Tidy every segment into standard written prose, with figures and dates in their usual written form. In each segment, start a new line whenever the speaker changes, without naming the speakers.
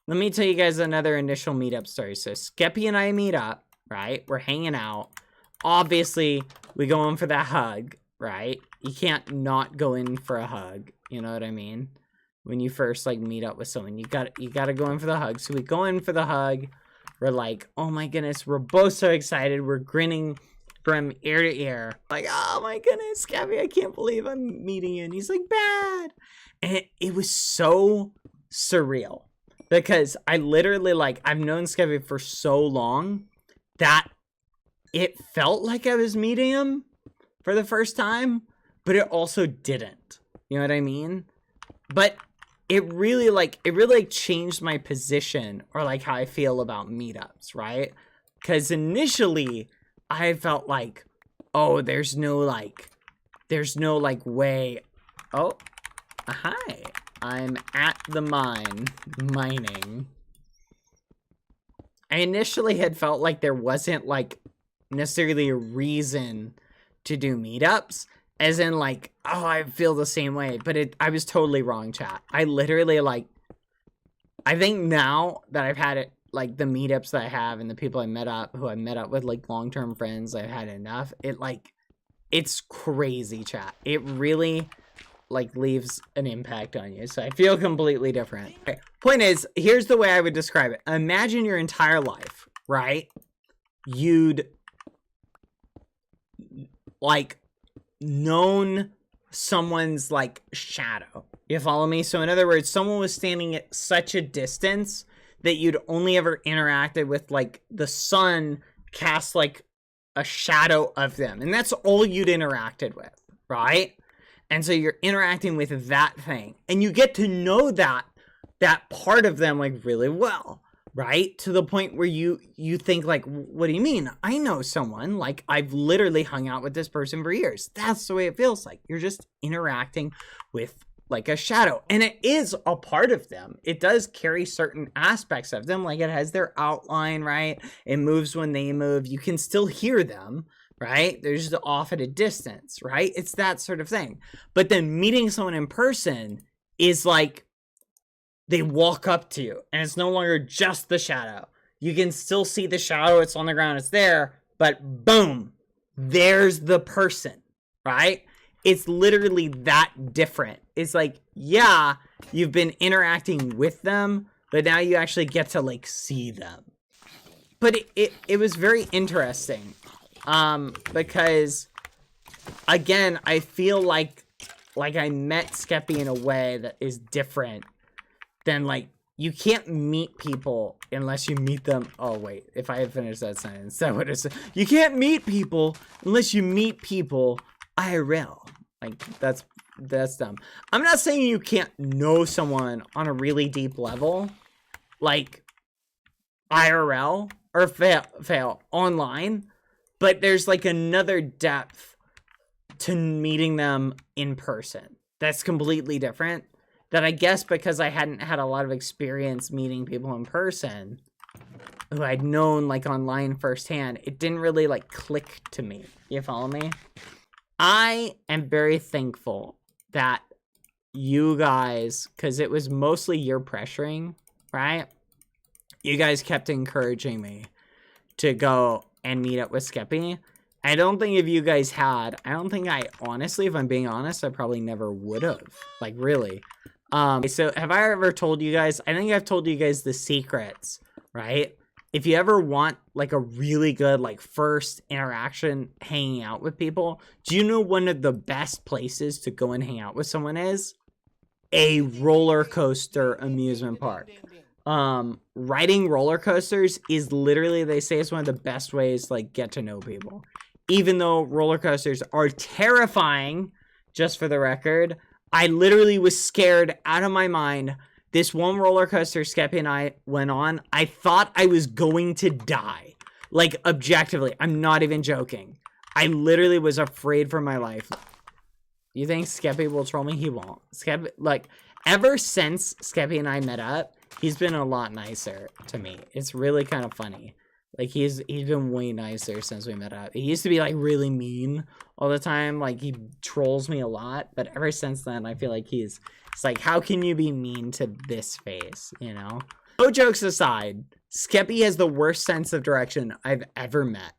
let me tell you guys another initial meetup story. So Skeppy and I meet up, right? We're hanging out. Obviously, we go in for that hug, right? You can't not go in for a hug. You know what I mean? When you first like meet up with someone, you gotta go in for the hug. So we go in for the hug. We're like, oh my goodness, we're both so excited. We're grinning from ear to ear. Like, oh my goodness, Skeppy, I can't believe I'm meeting you. And he's like, bad. And it was so surreal. Because I literally, like, I've known Skeppy for so long that it felt like I was meeting him for the first time, but it also didn't. You know what I mean? But it really changed my position or like how I feel about meetups, right? Because initially I felt like, oh, there's no way. Oh, hi. I'm at the mine, mining. I initially had felt like there wasn't like necessarily a reason to do meetups, as in like, oh, I feel the same way, but I was totally wrong, chat. I literally like, I think now that I've had it, like the meetups that I have and the people I met up, who I met up with, like long-term friends, I've had enough. It's crazy, chat. It really like leaves an impact on you. So I feel completely different. Okay. Point is, here's the way I would describe it. Imagine your entire life, right? You'd like known someone's like shadow. You follow me? So in other words, someone was standing at such a distance that you'd only ever interacted with like the sun cast like a shadow of them. And that's all you'd interacted with, right? And so you're interacting with that thing. And you get to know that part of them like really well, right? To the point where you think like, what do you mean? I know someone, like I've literally hung out with this person for years. That's the way it feels like. You're just interacting with like a shadow. And it is a part of them. It does carry certain aspects of them. Like it has their outline, right? It moves when they move. You can still hear them, right? They're just off at a distance, right? It's that sort of thing. But then meeting someone in person is like, they walk up to you and it's no longer just the shadow. You can still see the shadow. It's on the ground. It's there, but boom, there's the person, right? It's literally that different. It's like, yeah, you've been interacting with them, but now you actually get to like see them. But it was very interesting. Because again, I feel like I met Skeppy in a way that is different than like, you can't meet people unless you meet them. Oh wait, if I had finished that sentence, that would have said, you can't meet people unless you meet people IRL. Like that's dumb. I'm not saying you can't know someone on a really deep level, like IRL or fail online. But there's like another depth to meeting them in person. That's completely different. That I guess because I hadn't had a lot of experience meeting people in person who I'd known like online firsthand, it didn't really like click to me. You follow me? I am very thankful that you guys, because it was mostly your pressuring, right? You guys kept encouraging me to go and meet up with Skeppy. I don't think if you guys had, I don't think I honestly, if I'm being honest, I probably never would have. Like really. So have I ever told you guys, I think I've told you guys the secrets, right? If you ever want like a really good like first interaction hanging out with people, do you know one of the best places to go and hang out with someone is? A roller coaster amusement park. Riding roller coasters is literally, they say it's one of the best ways to like get to know people. Even though roller coasters are terrifying, just for the record, I literally was scared out of my mind. This one roller coaster Skeppy and I went on, I thought I was going to die. Like objectively, I'm not even joking. I literally was afraid for my life. You think Skeppy will troll me? He won't. Skeppy, like, ever since Skeppy and I met up, he's been a lot nicer to me. It's really kind of funny. Like, he's been way nicer since we met up. He used to be, like, really mean all the time. Like, he trolls me a lot. But ever since then, I feel like it's like, how can you be mean to this face, you know? No jokes aside, Skeppy has the worst sense of direction I've ever met.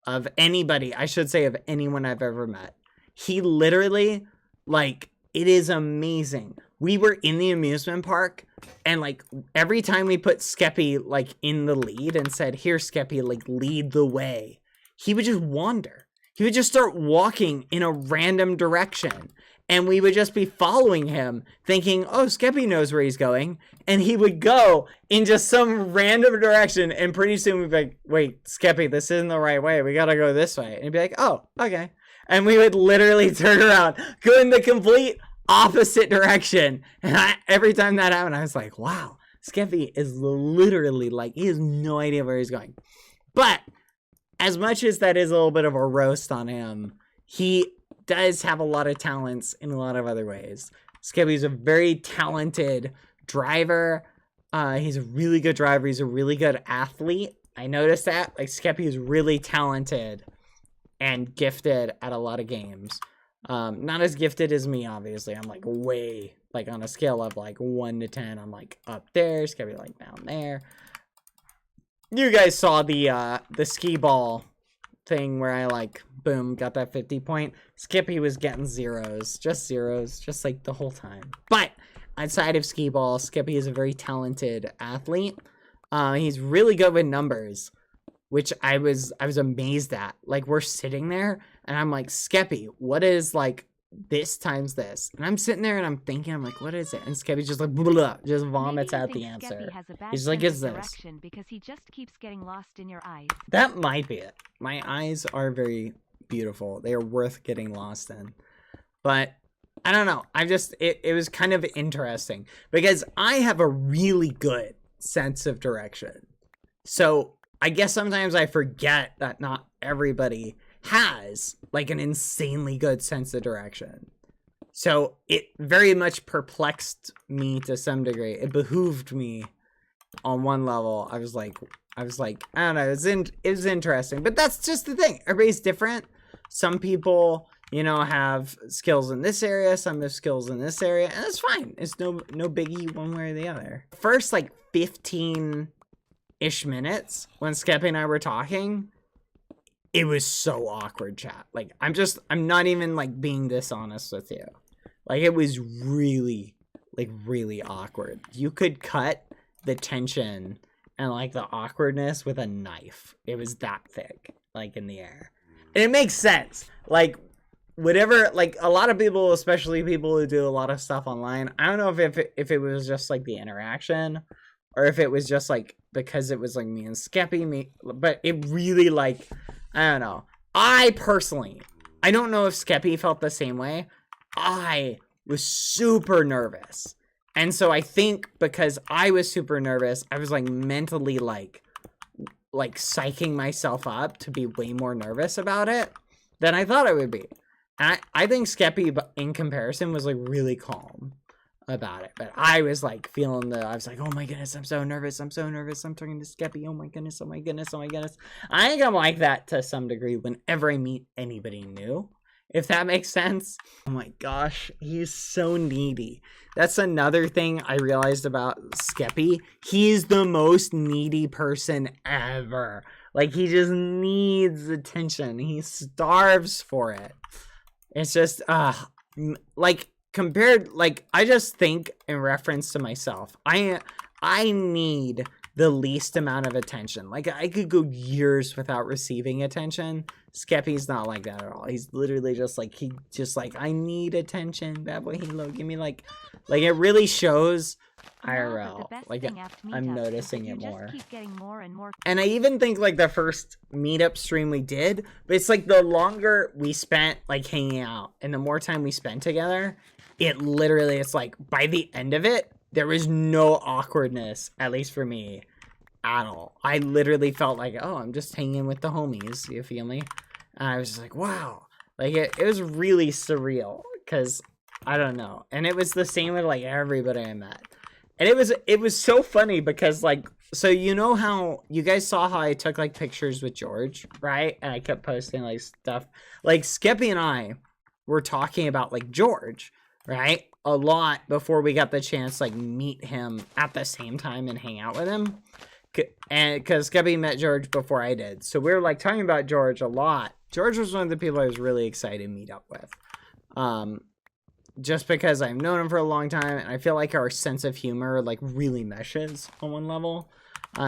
Of anybody, I should say of anyone I've ever met. He literally, like, it is amazing. We were in the amusement park, and, like, every time we put Skeppy, like, in the lead and said, here, Skeppy, like, lead the way, he would just wander. He would just start walking in a random direction, and we would just be following him, thinking, oh, Skeppy knows where he's going, and he would go in just some random direction, and pretty soon we'd be like, wait, Skeppy, this isn't the right way. We gotta go this way. And he'd be like, oh, okay. And we would literally turn around, go in the complete opposite direction. And every time that happened, I was like, wow, Skeppy is literally like, he has no idea where he's going. But as much as that is a little bit of a roast on him, he does have a lot of talents in a lot of other ways. Skeppy's a very talented driver. He's a really good driver. He's a really good athlete. I noticed that. Like, Skeppy is really talented and gifted at a lot of games. Not as gifted as me, obviously. I'm like way, like, on a scale of like 1 to 10, I'm like up there. Skeppy like down there. You guys saw the skee ball thing where I like, boom, got that 50 point. Skeppy was getting zeros, just like the whole time. But outside of skee ball, Skeppy is a very talented athlete. He's really good with numbers, which I was amazed at. Like, we're sitting there, and I'm like, Skeppy, what is, like, this times this? And I'm sitting there, and I'm thinking, I'm like, what is it? And Skeppy's just like, blah, just vomits out the answer. He's like, it's this.
Because he just keeps getting lost in your eyes.
That might be it. My eyes are very beautiful. They are worth getting lost in. But I don't know. It was kind of interesting, because I have a really good sense of direction. So I guess sometimes I forget that not everybody has, like, an insanely good sense of direction. So it very much perplexed me to some degree. It behooved me on one level. I was like, I don't know, it was interesting. But that's just the thing. Everybody's different. Some people, you know, have skills in this area, some have skills in this area, and it's fine. It's no biggie one way or the other. First, like, 15-ish minutes when Skeppy and I were talking, it was so awkward, chat. Like, I'm not even, like, being dishonest with you. Like, it was really, like, really awkward. You could cut the tension and, like, the awkwardness with a knife. It was that thick, like, in the air. And it makes sense. Like, whatever, like, a lot of people, especially people who do a lot of stuff online, I don't know if it was just, like, the interaction, or if it was just, like, because it was, like, me and Skeppy, but it really, like, I don't know. I personally, I don't know if Skeppy felt the same way. I was super nervous. And so I think because I was super nervous, I was, like, mentally, like psyching myself up to be way more nervous about it than I thought I would be. And I think Skeppy, in comparison, was, like, really calm about it. But I was, like, I was like, oh my goodness, I'm so nervous. I'm talking to Skeppy. Oh my goodness. I think I'm like that to some degree whenever I meet anybody new, if that makes sense. Oh my gosh, he's so needy. That's another thing I realized about Skeppy. He's the most needy person ever. Like, he just needs attention. He starves for it. It's just, like, compared, like, I just think in reference to myself, I need the least amount of attention. Like, I could go years without receiving attention. Skeppy's not like that at all. He's literally just like, I need attention. BadBoyHalo, give me, like, it really shows IRL. Like, I'm noticing it more. And I even think, like, the first meetup stream we did, but it's like the longer we spent, like, hanging out and the more time we spent together, it literally, it's like, by the end of it, there was no awkwardness, at least for me, at all. I literally felt like, oh, I'm just hanging with the homies, you feel me? And I was just like, wow. Like, it was really surreal, because, I don't know. And it was the same with, like, everybody I met. And it was so funny, because, like, So you know how you guys saw how I took like pictures with George, right? And I kept posting like stuff. Like Skeppy and I were talking about like George, right? A lot before we got the chance to like meet him at the same time and hang out with him. And because Skeppy met George before I did. So we were like talking about George a lot. George was one of the people I was really excited to meet up with. Just because I've known him for a long time and I feel like our sense of humor like really meshes on one level.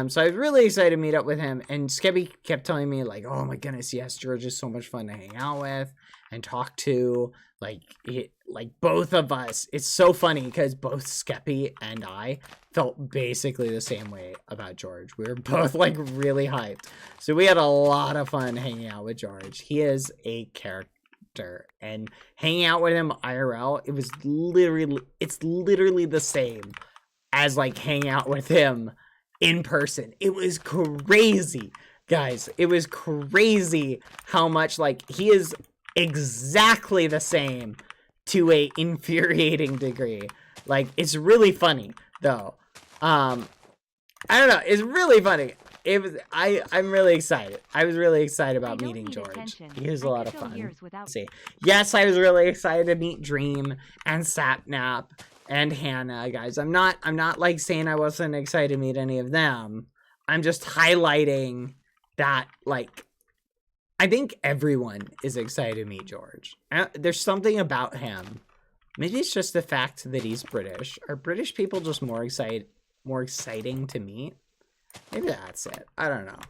So I was really excited to meet up with him, and Skeppy kept telling me like, oh my goodness, yes, George is so much fun to hang out with and talk to. Like both of us, it's so funny because both Skeppy and I felt basically the same way about George. We were both like really hyped. So we had a lot of fun hanging out with George. He is a character, and hanging out with him IRL, it's literally the same as like hanging out with him in person. It was crazy, guys. It was crazy how much like he is exactly the same to a infuriating degree. Like, it's really funny though. I don't know, it's really funny. It was I'm really excited. I was really excited about meeting George. He was a lot of fun. Yes, I was really excited to meet Dream and Sapnap and Hannah, guys. I'm not like saying I wasn't excited to meet any of them. I'm just highlighting that like I think everyone is excited to meet George. There's something about him. Maybe it's just the fact that he's British. Are British people just more exciting to meet? Maybe that's it. I don't know.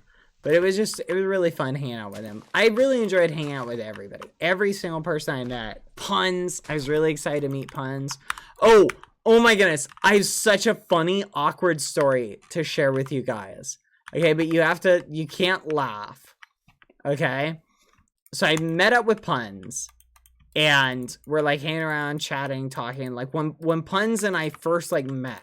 But it was really fun hanging out with him. I really enjoyed hanging out with everybody. Every single person I met. Puns. I was really excited to meet Puns. Oh my goodness. I have such a funny, awkward story to share with you guys. Okay, but you can't laugh. Okay? So I met up with Puns. And we're like hanging around, chatting, talking. Like when Puns and I first like met,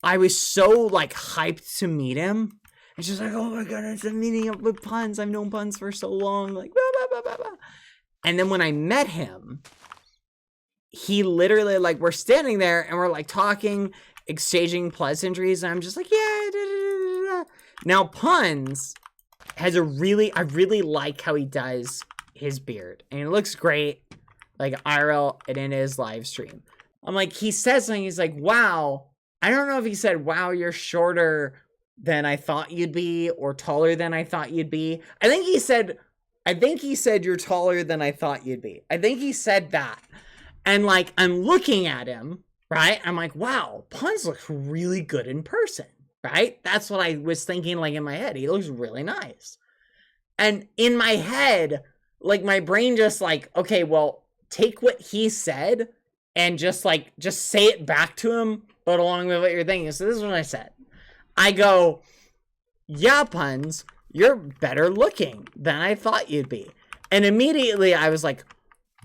I was so like hyped to meet him. And she's like, oh my goodness, I'm meeting up with Puns. I've known Puns for so long. Like, blah, blah, blah, blah, blah. And then when I met him, he literally like, we're standing there and we're like talking, exchanging pleasantries. And I'm just like, yeah. Da, da, da, da. Now Puns has I really like how he does his beard. And it looks great. Like IRL and in his live stream. I'm like, he says something, he's like, wow. I don't know if he said, wow, you're shorter than I thought you'd be or taller than I thought you'd be. I think he said you're taller than I thought you'd be. I think he said that. And like, I'm looking at him, right? I'm like, wow, Puns looks really good in person, right? That's what I was thinking like in my head. He looks really nice. And in my head, like my brain just like, okay, well, take what he said and just say it back to him, but along with what you're thinking. So this is what I said. I go, yeah, Puns, you're better looking than I thought you'd be. And immediately I was like,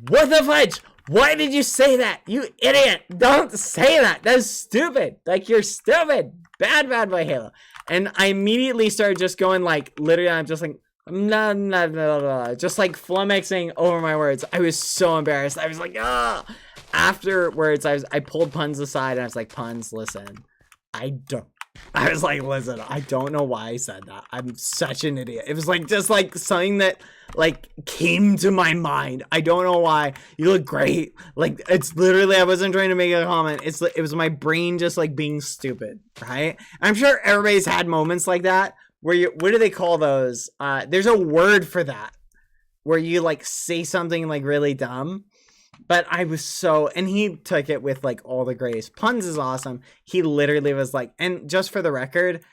what the fudge? Why did you say that? You idiot. Don't say that. That's stupid. Like, you're stupid. BadBoyHalo. And I immediately started just going like, literally, I'm just like, nah, nah, nah, nah, just like flummoxing over my words. I was so embarrassed. I was like, ah. Afterwards, I pulled Puns aside and I was like, Puns, listen, I was like, listen, I don't know why I said that. I'm such an idiot. It was like, just like something that like came to my mind. I don't know why. You look great. Like, it's literally, I wasn't trying to make a comment. It was my brain just like being stupid, right? I'm sure everybody's had moments like that where what do they call those? There's a word for that where you like say something like really dumb. But I was so, and he took it with like all the grace. Puns is awesome. He literally was like, and just for the record,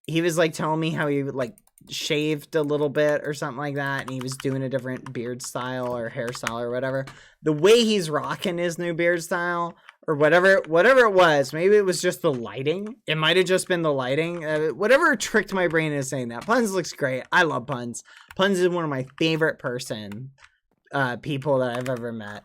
he was like telling me how he like shaved a little bit or something like that. And he was doing a different beard style or hairstyle or whatever. The way he's rocking his new beard style or whatever it was, maybe it was just the lighting. It might have just been the lighting. Whatever tricked my brain into saying that. Puns looks great. I love Puns. Puns is one of my favorite people that I've ever met.